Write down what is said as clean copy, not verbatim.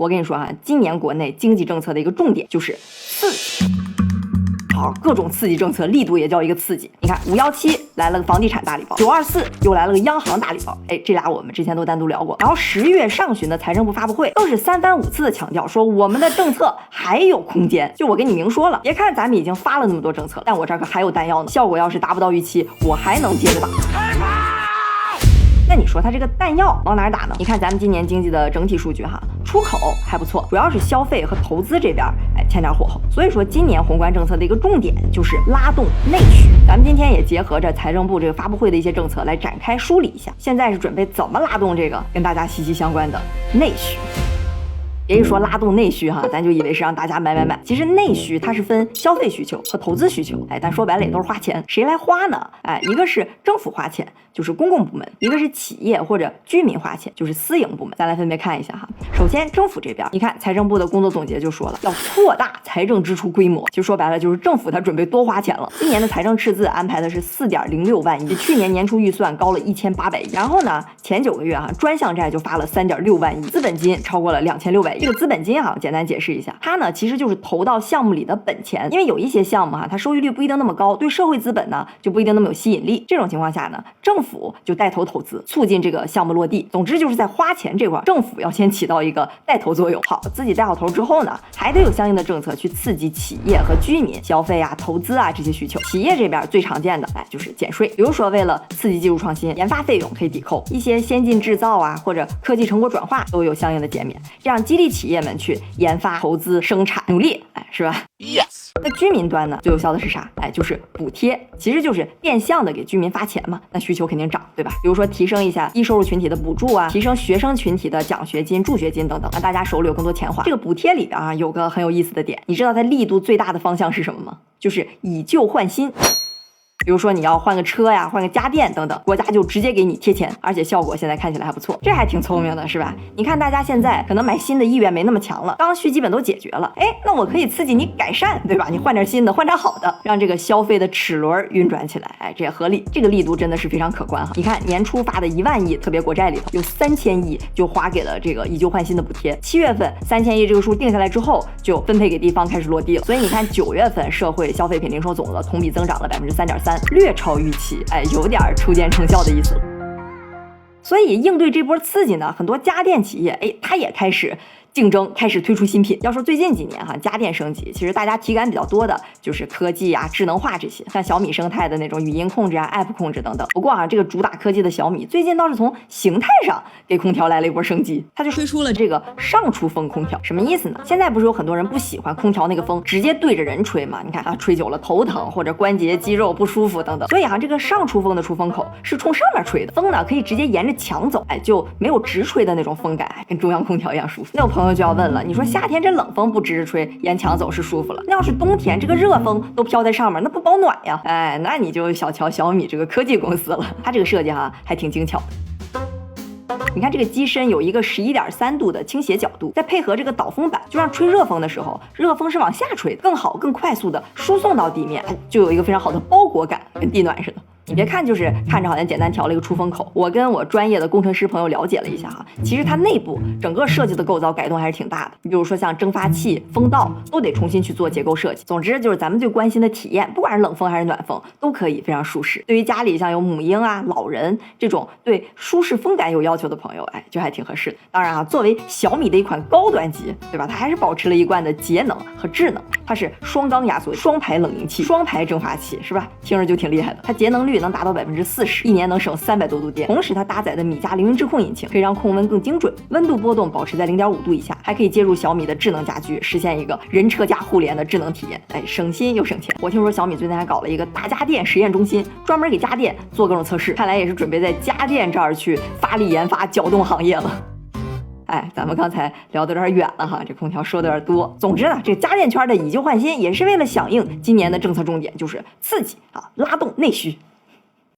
我跟你说今年国内经济政策的一个重点就是刺激。好，各种刺激政策力度也叫一个刺激。你看517来了个房地产大礼包，924又来了个央行大礼包，这俩我们之前都单独聊过。然后10月上旬的财政部发布会更是3番5次的强调说我们的政策还有空间。就我跟你明说了，别看咱们已经发了那么多政策，但我这可还有弹药呢，效果要是达不到预期，我还能接着打。那你说它这个弹药往哪儿打呢？你看咱们今年经济的整体数据出口还不错，主要是消费和投资这边添点火候。所以说今年宏观政策的一个重点就是拉动内需。咱们今天也结合着财政部这个发布会的一些政策来展开梳理一下，现在是准备怎么拉动这个跟大家息息相关的内需。别一说拉动内需咱就以为是让大家买。其实内需它是分消费需求和投资需求，但说白了也都是花钱。谁来花呢？一个是政府花钱，就是公共部门；一个是企业或者居民花钱，就是私营部门。咱来分别看一下首先政府这边，你看财政部的工作总结就说了，要扩大财政支出规模。其实说白了就是政府它准备多花钱了。今年的财政赤字安排的是4.06万亿，比去年年初预算高了1800亿。然后呢，前9个月专项债就发了3.6万亿，资本金超过了2600亿。这个资本金我简单解释一下，它呢其实就是投到项目里的本钱。因为有一些项目它收益率不一定那么高，对社会资本呢就不一定那么有吸引力。这种情况下呢，政府就带头投资，促进这个项目落地。总之就是在花钱这块，政府要先起到一个带头作用。好，自己带好头之后呢，还得有相应的政策去刺激企业和居民消费投资这些需求。企业这边最常见的就是减税，比如说为了刺激技术创新，研发费用可以抵扣，一些先进制造或者科技成果转化都有相应的减免，这样激励企业们去研发、投资、生产，努力，是吧？ Yes。那居民端呢，最有效的是啥？就是补贴，其实就是变相的给居民发钱嘛。那需求肯定涨，对吧？比如说提升一下低收入群体的补助提升学生群体的奖学金、助学金等等，让大家手里有更多钱花。这个补贴里边有个很有意思的点，你知道它力度最大的方向是什么吗？就是以旧换新。比如说你要换个车换个家电等等，国家就直接给你贴钱，而且效果现在看起来还不错，这还挺聪明的，是吧？你看大家现在可能买新的意愿没那么强了，刚需基本都解决了，那我可以刺激你改善，对吧？你换点新的，换点好的，让这个消费的齿轮运转起来，这也合理。这个力度真的是非常可观你看年初发的1万亿特别国债里头，有3000亿就花给了这个以旧换新的补贴，7月份3000亿这个数定下来之后，就分配给地方开始落地了。所以你看9月份社会消费品零售总额同比增长了3.3%。略超预期，有点初见成效的意思了。所以应对这波刺激呢，很多家电企业它也开始竞争，开始推出新品。要说最近几年家电升级，其实大家体感比较多的就是科技智能化这些，像小米生态的那种语音控制App 控制等等。不过这个主打科技的小米最近倒是从形态上给空调来了一波升级，它就推出了这个上出风空调。什么意思呢？现在不是有很多人不喜欢空调那个风直接对着人吹吗？你看吹久了头疼或者关节肌肉不舒服等等，所以这个上出风的出风口是冲上面吹的，风呢可以直接沿着墙走，就没有直吹的那种风感，跟中央空调一样舒服。那有朋友就要问了，你说夏天这冷风不直着吹，沿墙走是舒服了，那要是冬天这个热风都飘在上面，那不保暖呀？那你就小瞧小米这个科技公司了，它这个设计还挺精巧的。你看这个机身有一个11.3度的倾斜角度，再配合这个导风板，就让吹热风的时候，热风是往下吹的，更好更快速的输送到地面，就有一个非常好的包裹感，跟地暖似的。你别看就是看着好像简单调了一个出风口，我跟我专业的工程师朋友了解了一下其实它内部整个设计的构造改动还是挺大的。你比如说像蒸发器、风道都得重新去做结构设计。总之就是咱们最关心的体验，不管是冷风还是暖风，都可以非常舒适。对于家里像有母婴老人这种对舒适风感有要求的朋友，就还挺合适的。当然作为小米的一款高端机，对吧？它还是保持了一贯的节能和智能。它是双缸压缩、双排冷凝器、双排蒸发器，是吧？听着就挺厉害的。它节能率能达到40%，一年能省300多度电。同时它搭载的米家凌云智控引擎，可以让控温更精准，温度波动保持在0.5度以下，还可以接入小米的智能家居，实现一个人车家互联的智能体验。省心又省钱。我听说小米最近还搞了一个大家电实验中心，专门给家电做各种测试，看来也是准备在家电这儿去发力研发，搅动行业了。咱们刚才聊得有点远了这空调说的有点多。总之呢，这个家电圈的以旧换新也是为了响应今年的政策重点，就是刺激拉动内需。